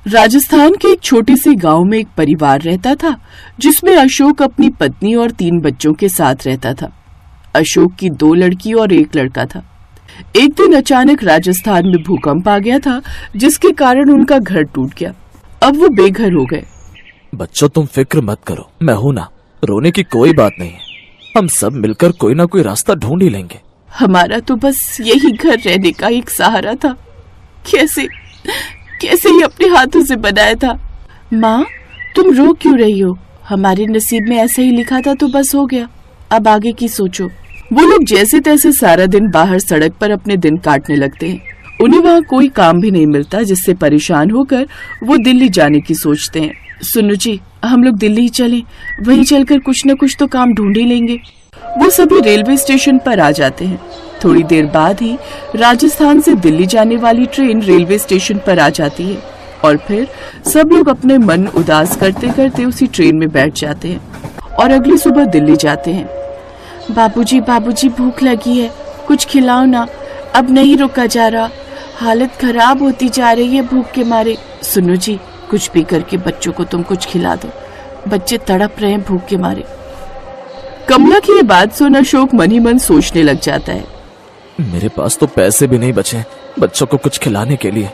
राजस्थान के एक छोटे से गांव में एक परिवार रहता था जिसमें अशोक अपनी पत्नी और 3 बच्चों के साथ रहता था। अशोक की 2 लड़की और 1 लड़का था। एक दिन अचानक राजस्थान में भूकंप आ गया था जिसके कारण उनका घर टूट गया। अब वो बेघर हो गए। बच्चों तुम फिक्र मत करो, मैं हूं ना, रोने की कोई बात नहीं है। हम सब मिलकर कोई ना कोई रास्ता ढूंढ ही लेंगे। हमारा तो बस यही घर रहने का एक सहारा था। कैसे ये अपने हाथों से बनाया था। माँ, तुम रो क्यों रही हो? हमारे नसीब में ऐसा ही लिखा था तो बस हो गया, अब आगे की सोचो। वो लोग जैसे तैसे सारा दिन बाहर सड़क पर अपने दिन काटने लगते हैं। उन्हें वहाँ कोई काम भी नहीं मिलता, जिससे परेशान होकर वो दिल्ली जाने की सोचते हैं। सुनो जी, हम लोग दिल्ली ही चलें, वहीं चलकर कुछ न कुछ तो काम ढूंढ ही लेंगे। वो सभी रेलवे स्टेशन पर आ जाते हैं। थोड़ी देर बाद ही राजस्थान से दिल्ली जाने वाली ट्रेन रेलवे स्टेशन पर आ जाती है और फिर सब लोग अपने मन उदास करते करते उसी ट्रेन में बैठ जाते हैं और अगली सुबह दिल्ली जाते हैं। बाबूजी भूख लगी है, कुछ खिलाओ ना, अब नहीं रुका जा रहा, हालत खराब होती जा रही है भूख के मारे। सुनो जी, कुछ भी करके बच्चों को तुम कुछ खिला दो, बच्चे तड़प रहे हैं भूख के मारे। कमला की ये बात सुन अशोक मन ही मन सोचने लग जाता है, मेरे पास तो पैसे भी नहीं बचे बच्चों को कुछ खिलाने के लिए।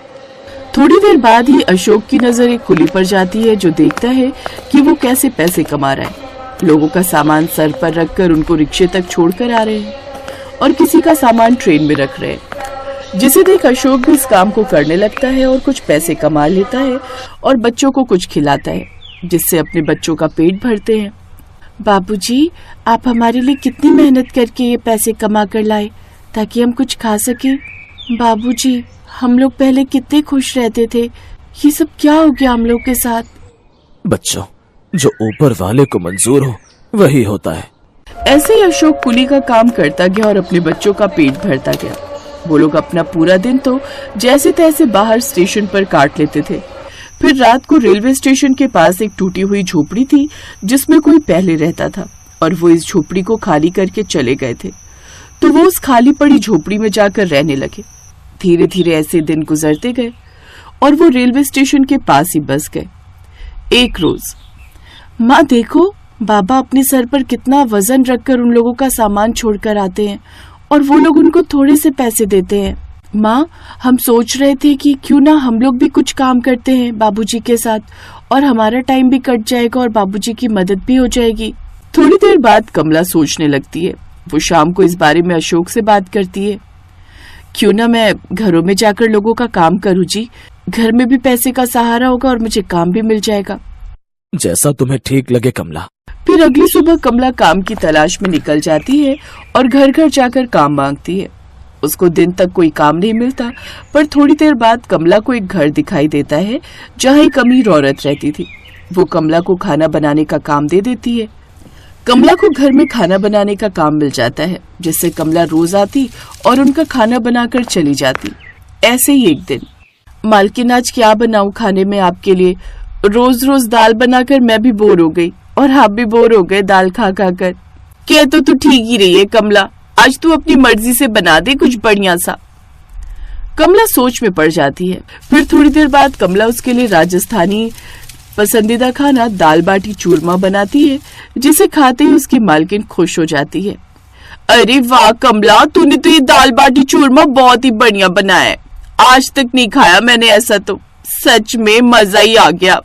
थोड़ी देर बाद ही अशोक की नजर एक कुली पर जाती है जो देखता है कि वो कैसे पैसे कमा रहा है। लोगों का सामान सर पर रखकर उनको रिक्शे तक छोड़कर आ रहे हैं और किसी का सामान ट्रेन में रख रहे हैं, जिसे देख अशोक भी इस काम को करने लगता है और कुछ पैसे कमा लेता है और बच्चों को कुछ खिलाता है, जिससे अपने बच्चों का पेट भरते हैं। बाबूजी, आप हमारे लिए कितनी मेहनत करके ये पैसे कमा कर लाए ताकि हम कुछ खा सके। बाबूजी, हम लोग पहले कितने खुश रहते थे, ये सब क्या हो गया हम लोग के साथ। बच्चों, जो ऊपर वाले को मंजूर हो वही होता है। ऐसे ही अशोक कुली का काम करता गया और अपने बच्चों का पेट भरता गया। वो लोग अपना पूरा दिन तो जैसे तैसे बाहर स्टेशन पर काट लेते थे। फिर रात को रेलवे स्टेशन के पास एक टूटी हुई झोपड़ी थी जिसमें कोई पहले रहता था और वो इस झोपड़ी को खाली करके चले गए थे, तो वो उस खाली पड़ी झोपड़ी में जाकर रहने लगे। धीरे धीरे ऐसे दिन गुजरते गए और वो रेलवे स्टेशन के पास ही बस गए। एक रोज, माँ देखो, बाबा अपने सर पर कितना वजन रखकर उन लोगों का सामान छोड़कर आते हैं और वो लोग उनको थोड़े से पैसे देते हैं। माँ, हम सोच रहे थे कि क्यों ना हम लोग भी कुछ काम करते हैं बाबूजी के साथ, और हमारा टाइम भी कट जाएगा और बाबूजी की मदद भी हो जाएगी। थोड़ी देर बाद कमला सोचने लगती है। वो शाम को इस बारे में अशोक से बात करती है, क्यों ना मैं घरों में जाकर लोगों का काम करूँ जी, घर में भी पैसे का सहारा होगा और मुझे काम भी मिल जाएगा। जैसा तुम्हें ठीक लगे कमला। फिर अगली सुबह कमला काम की तलाश में निकल जाती है और घर घर जाकर काम मांगती है। उसको दिन तक कोई काम नहीं मिलता, पर थोड़ी देर बाद कमला को एक घर दिखाई देता है जहाँ एक अमीर औरत रहती थी। वो कमला को खाना बनाने का काम दे देती है। कमला को घर में खाना बनाने का काम मिल जाता है, जिससे कमला रोज आती और उनका खाना बनाकर चली जाती। ऐसे ही एक दिन, मालकिन आज क्या बनाऊं खाने में आपके लिए? रोज रोज दाल बनाकर मैं भी बोर हो गई और आप भी बोर हो गए दाल खा खा कर। कह तो तू ठीक ही रही है कमला, आज तू अपनी मर्जी से बना दे कुछ बढ़िया सा। कमला सोच में पड़ जाती है। फिर थोड़ी देर बाद कमला उसके लिए राजस्थानी पसंदीदा खाना दाल बाटी चूरमा बनाती है, जिसे खाते ही उसकी मालकिन खुश हो जाती है। अरे वाह कमला, तूने तो ये दाल बाटी चूरमा बहुत ही बढ़िया बनाया है, आज तक नहीं खाया मैंने ऐसा, तो सच में मजा ही आ गया।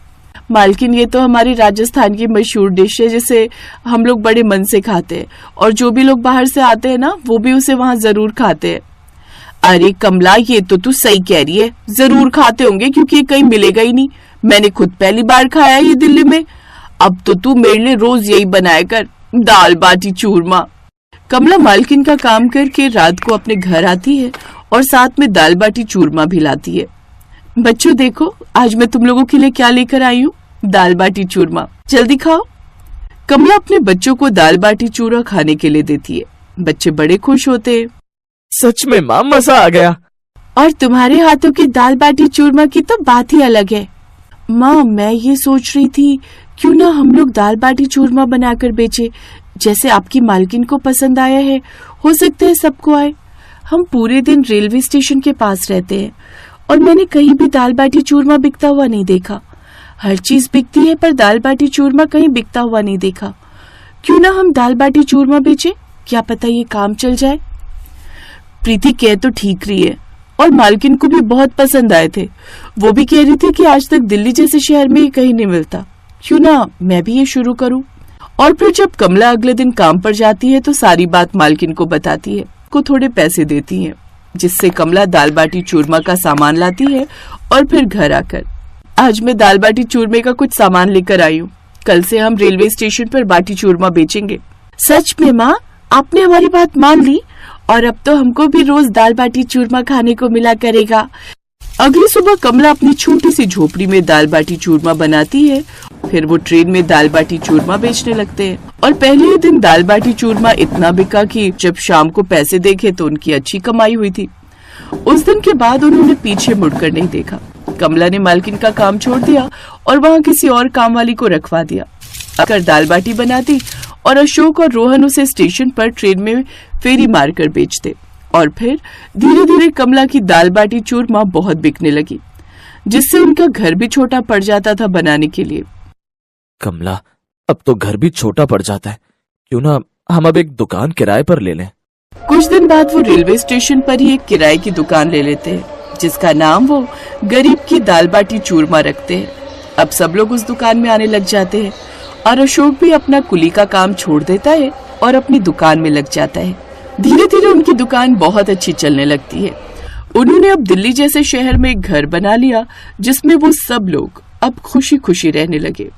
मालकिन, ये तो हमारी राजस्थान की मशहूर डिश है जिसे हम लोग बड़े मन से खाते हैं और जो भी लोग बाहर से आते हैं ना, वो भी उसे वहाँ जरूर खाते हैं। अरे कमला, ये तो तू सही कह रही है, जरूर खाते होंगे क्योंकि ये कहीं मिलेगा ही नहीं। मैंने खुद पहली बार खाया ये दिल्ली में। अब तो तू मेरे लिए रोज यही बनाया कर, दाल बाटी चूरमा। कमला मालकिन का काम करके रात को अपने घर आती है और साथ में दाल बाटी चूरमा भी लाती है। बच्चों देखो, आज मैं तुम लोगों के लिए क्या लेकर आई हूँ, दाल बाटी चूरमा, जल्दी खाओ। कमला अपने बच्चों को दाल बाटी चूरमा खाने के लिए देती है। बच्चे बड़े खुश होते हैं। सच में माँ, मजा आ गया। और तुम्हारे हाथों की दाल बाटी चूरमा की तो बात ही अलग है। माँ, मैं ये सोच रही थी क्यों ना हम लोग दाल बाटी चूरमा बनाकर बेचे, जैसे आपकी मालकिन को पसंद आया है, हो सकता है सबको आए। हम पूरे दिन रेलवे स्टेशन के पास रहते हैं और मैंने कहीं भी दाल बाटी चूरमा बिकता हुआ नहीं देखा। हर चीज बिकती है पर दाल बाटी चूरमा कहीं बिकता हुआ नहीं देखा। क्यों ना हम दाल बाटी चूरमा बेचे, क्या पता ये काम चल जाए। प्रीति कह तो ठीक रही है और मालकिन को भी बहुत पसंद आए थे। वो भी कह रही थी कि आज तक दिल्ली जैसे शहर में ये कहीं नहीं मिलता, क्यों ना मैं भी ये शुरू करूं। और फिर जब कमला अगले दिन काम पर जाती है तो सारी बात मालकिन को बताती है, को थोड़े पैसे देती है, जिससे कमला दाल बाटी चूरमा का सामान लाती है। और फिर घर आकर, आज मैं दाल बाटी चूरमे का कुछ सामान लेकर आई हूँ, कल से हम रेलवे स्टेशन पर बाटी चूरमा बेचेंगे। सच में माँ, आपने हमारी बात मान ली और अब तो हमको भी रोज दाल बाटी चूरमा खाने को मिला करेगा। अगली सुबह कमला अपनी छोटी सी झोपड़ी में दाल बाटी चूरमा बनाती है। फिर वो ट्रेन में दाल बाटी चूरमा बेचने लगते हैं और पहले ही दिन दाल बाटी चूरमा इतना बिका कि जब शाम को पैसे देखे तो उनकी अच्छी कमाई हुई थी। उस दिन के बाद उन्होंने पीछे मुड़कर नहीं देखा। कमला ने मालकिन का काम छोड़ दिया और वहाँ किसी और काम वाली को रखवा दिया। अगर दाल बाटी बनाती और अशोक और रोहन उसे स्टेशन पर ट्रेन में फेरी मारकर बेचते। और फिर धीरे धीरे कमला की दाल बाटी चूरमा बहुत बिकने लगी, जिससे उनका घर भी छोटा पड़ जाता था बनाने के लिए। कमला, अब तो घर भी छोटा पड़ जाता है, क्यों ना हम अब एक दुकान किराए पर ले लें। कुछ दिन बाद वो रेलवे स्टेशन पर ही एक किराए की दुकान ले लेते हैं, जिसका नाम वो गरीब की दाल बाटी चूरमा रखते हैं। अब सब लोग उस दुकान में आने लग जाते हैं और अशोक भी अपना कुली का काम छोड़ देता है और अपनी दुकान में लग जाता है। धीरे धीरे उनकी दुकान बहुत अच्छी चलने लगती है। उन्होंने अब दिल्ली जैसे शहर में एक घर बना लिया, जिसमें वो सब लोग अब खुशी खुशी रहने लगे।